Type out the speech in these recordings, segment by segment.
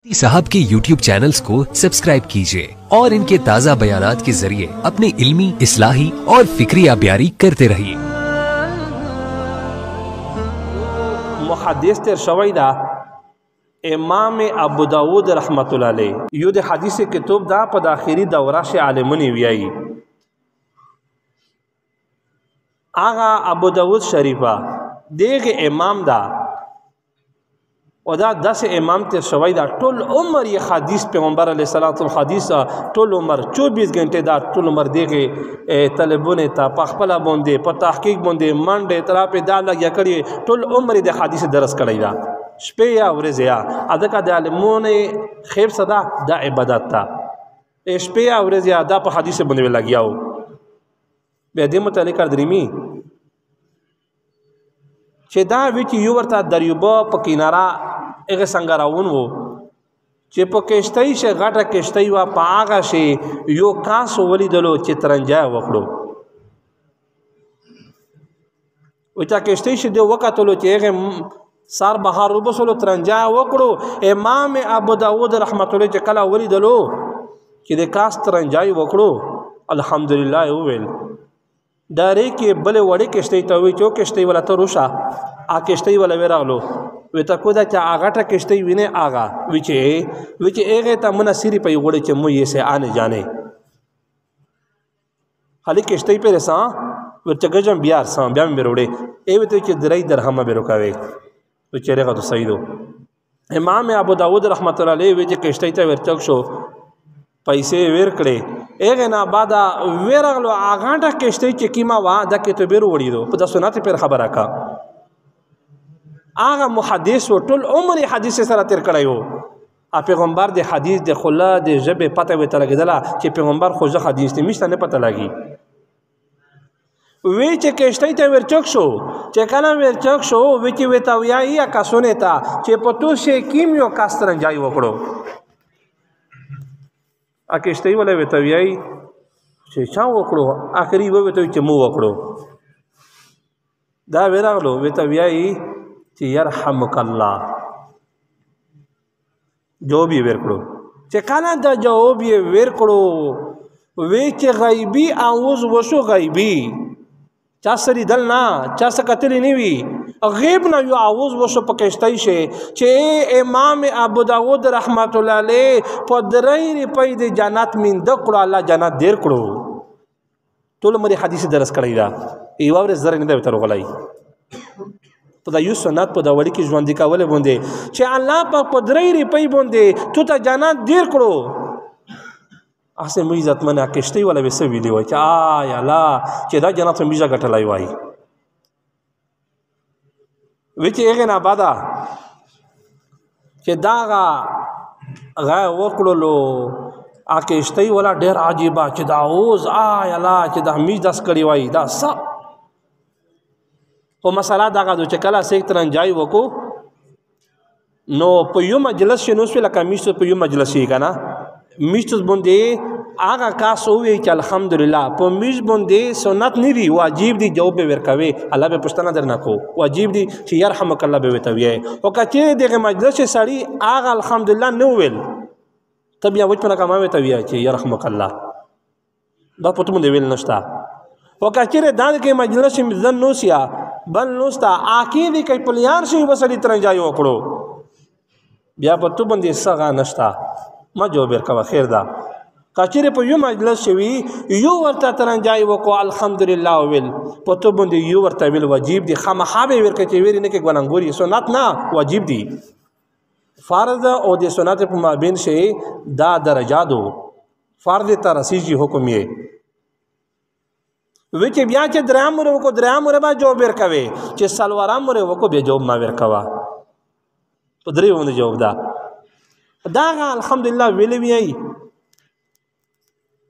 मुफ्ती साहब के YouTube channels को सब्सक्राइब कीजिए और इनके ताज़ा बयानात के जरिए अपने इल्मी, इस्लाही और फिक्री अबियारी करते रहिए। मुहद्दिस शवैदा इमाम अबू दाऊद रहमतुल्लाह अलैह युद हदीस किताब दा पद आखिरी दौरा से आलिमनी वियाई आगा अबू दाऊद शरीफा देख इमाम दा वदा 10 इमाम ते शवैदा टोल उम्र ये हदीस पैगंबर अलैहिस्सलाम हदीस टोल उम्र 24 घंटे दा टोल उम्र देखे तलबों ता पखपला बोंदे प तहकीक बोंदे मंडे तरा पे दा लग कड़ी टोल उम्र दे हदीस दरस कड़ीदा शपे या वरजिया अदका दे आलमोने खैब सदा दा इबादत ता शपे या वरजिया दा प हदीस बोंदे लगियाओ बेदे मुतल्लिक करदरीमी चेदा विच युवरता दरियुबा प किनारा एगे संगराउन वो चे प केश्तई से घाटा केश्तई वा पागा से यो कास वली दलो चित्रंजा वकड़ो उचा केश्तई से दे वकतलो चेगे सार बहार रुबसलो तरंजा वकड़ो इमाम अबू दाऊद रहमतुल्लाह चे कला वली दलो कि दे कास तरंजाई वकड़ो अल्हम्दुलिल्लाह वेल डारे के बले वड़े केश्तई तवी चो केश्तई वाला तो रुशा आ केश्तई वाला वेरालो वे तकोदा चा आगाटा केश्तई विने आगा विचे एगे ता मना सिरी पई गोड़े चे मुये से आने जाने खाली केश्तई पे रेसा वे चगजम बियार सा ब्याम बेरोड़े ए वे तो चे दराई दरहमा बेरोकावे वे चेरेगा तो सही दो इमाम अबू दाऊद रहमतुल्लाह अलैह वे जे केश्तई ता वेरचक्षो पैसे वेर कड़े एगे ना बादा वेरगलो आगाटा केश्तई चे कीमा वा दा के तो बेरो वड़ी दो पदा सुनाते पर खबर आका आगा मुहद्दिस टोल उम्र हदीस सरा तेर कड़ायो आ पैगंबर दे हदीस दे खुला दे जबे पता वे तला गदला कि पैगंबर खोज हदीस ते मिस्ता ने पता लगी वे चे केश्तई ते वेरचक्षो चे कना वेरचक्षो वे चे वे ताविया या का सुनेता चे पतो से कीमियो कास्तरन जाई वकड़ो आ केश्तई वाले वे ताविया चे चा वकड़ो आखिरी वे तो चे मु वकड़ो दा वेरागलो वे ताविया यरहमुकल्लाह जो भी वेर करो चे काना दा जो भी वेर करो वे चे गैबी आऊज वसो गैबी चा सरी दल ना चा सकतली नहीं वी गैब ना यो आऊज वसो पकेश्तई से चे इमाम अबू दाऊद रहमतुल्लाह अलैह पदरई रुपई दे जन्नत मिन दकड़ो अल्लाह जन्नत देर करो तोल मरी हदीस दरस कड़ीदा इवावरे जरे नहीं दे तरो गलाई पदा यू सुन्नत पदा वड़ी की जुआन दिखा वाले बोंदे चे अल्लाह पाक पदरई रुपई बोंदे तू ता जाना देर करो आसे मुई इज्जत मना केश्तई वाला वैसे वीडियो है चा या ला चे दा जना तो मिजा गटलाई वाई विच एगे ना बादा चे दागा गा वकड़ो लो आ केश्तई वाला ढेर आजीबा चे दा ओज आ या ला चे दा मिज दस कड़ी वाई दा सा तो मसला दागा दो चकला से एक तरह जाई वको नो पयु मजलस से नोस पे लका मिष्ट पयु मजलस ही का ना मिष्ट बंदे आगा का सोवे कि अल्हम्दुलिल्लाह प मिष्ट बंदे सुन्नत नहीं दी वाजिब दी जवाब पे वेरकावे अल्लाह पे पुछतना दर ना को वाजिब दी कि यरहमुकल्लाह बे तविए ओ कचे देखे मजलस से साड़ी आगा अल्हम्दुलिल्लाह नो वेल तब या वच पर कमावे तविए कि यरहमुकल्लाह दा पतु मुंदे वेल नस्ता ओ कचे दान के मजलस में जन नोसिया बल नोस्ता आकीदी कई पलियार से बसली तरह जाई वकड़ो बिया पत्तु बंदी सगा नस्ता मजो बेर का खैर दा काचिरे पर यू मजलिस शवी यू वर्ता तरह जाई वको अल्हम्दुलिल्लाह वेल पत्तु बंदी यू वर्ता वेल वाजिब दी खमहाबे वेर के वेरी ने के गनंगोरी सुन्नत ना वाजिब दी फर्ज ओ दे सुन्नत पर माबेन से दा दरजा दो फर्ज तरसीजी हुक्म ये विचे बिया चे द्राम मुरे वको द्राम मुरे बा जो बेर कवे चे सलवाराम मुरे वको बे जॉब मा बेर कवा पदरी वने जॉब दा दागा अल्हम्दुलिल्लाह वेले भी आई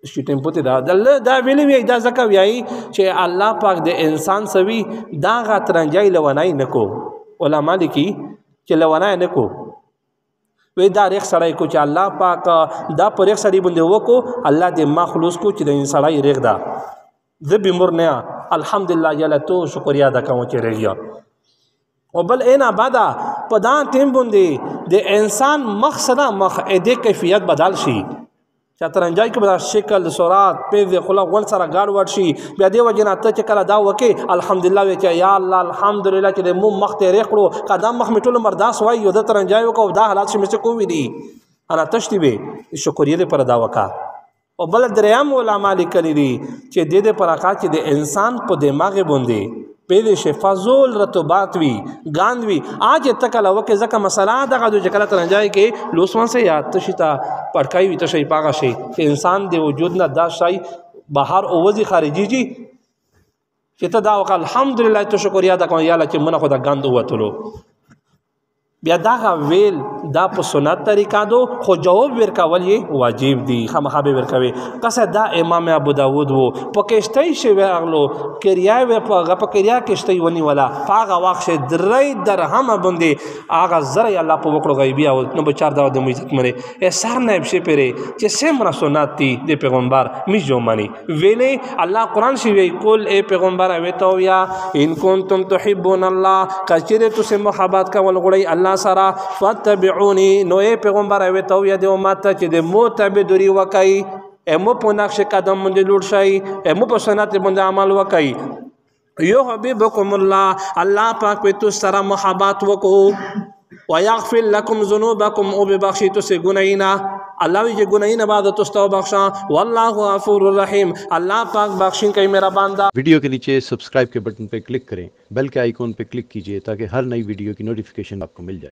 इसी टेम्पो ते दा वेले भी आई दा जका भी आई चे अल्लाह पाक दे इंसान सवी दागा तरंजाई लवनाई नको ओला मालिकी चे लवनाई नको वे दा रेख सड़ाई को चे अल्लाह पाक दा पर एक सड़ी बंदे वको अल्लाह दे मखलूस को चे इन सड़ाई रेख दा जब भी मुर नया अल्हम्दुलिल्लाह याला तो शुक्रिया अदा करूँ चे रहिया او بل اینا بعدا پدان ټیم باندې د انسان مقصد مخ دې کیفیت بدل شي چترنجای کې به شکل صورت په خلا غول سره گاډ ور شي بیا دې وجنه ته چې کله دا وکي الحمدلله وی چې یا الله الحمدلله چې مو مخ ته ریخړو قدم مخ میټول مرداس وای یو د ترنجای وکاو دا حالات چې مې کوی دي انا تشتی به شکرې دې پر دا وکا او بل دریم علماء لیکلي دي چې دې پر اکا چې د انسان په دماغ باندې پیدا شي فضول رطوبات وی غاند وی اج تکله وکه زکه مسله دغه د جکله ترنجای کې لوسوان سے یاد تشتا پړکای وی تشي پاغه شي چې انسان د وجود نه دا شای بهر اوځي خارجي جی چې ته دا وک الحمدلله تو شکریا دا کوم یاله چې منه خدا غاند وتلو بیا دا ویل دا په سنت طریقہ دو خو جواب ورکول یې واجب دی خامخا به ورکوي کسه دا امام ابو داود وو پکشتای شی ورغلو کریا و په کریا کشتای ونی ولا پاغه واخ درې درهم باندې اغه زره الله په وکړو غیبی او نو بچار دا د عزت مره سر نه بشي پره چې سمرا سنت دی د پیغمبر می جو مانی ویلې الله قران شی وی کول اے پیغمبر او تو یا ان کنتم تحبون الله کچره تو سه محبت کول غړی الله سرا فتبعونی نو اے پیغمبر او تو یا د امت چې د متبدری وکای امو په نقش قدم باندې لوړ شي امو په سنت باندې عمل وکای یو حبیبکم الله الله پاک په تو سره محبت وکړو ويغفر لكم ذنوبكم او ببخشی تو سے گناہینا اللہ وی گناہینا بعد تو استو بخشا والله غفور الرحیم اللہ پاک بخشن کئی میرا بندہ ویڈیو کے نیچے سبسکرائب کے بٹن پہ کلک کریں بیل کے آئیکن پہ کلک کیجئے تاکہ ہر نئی ویڈیو کی نوٹیفیکیشن آپ کو مل جائے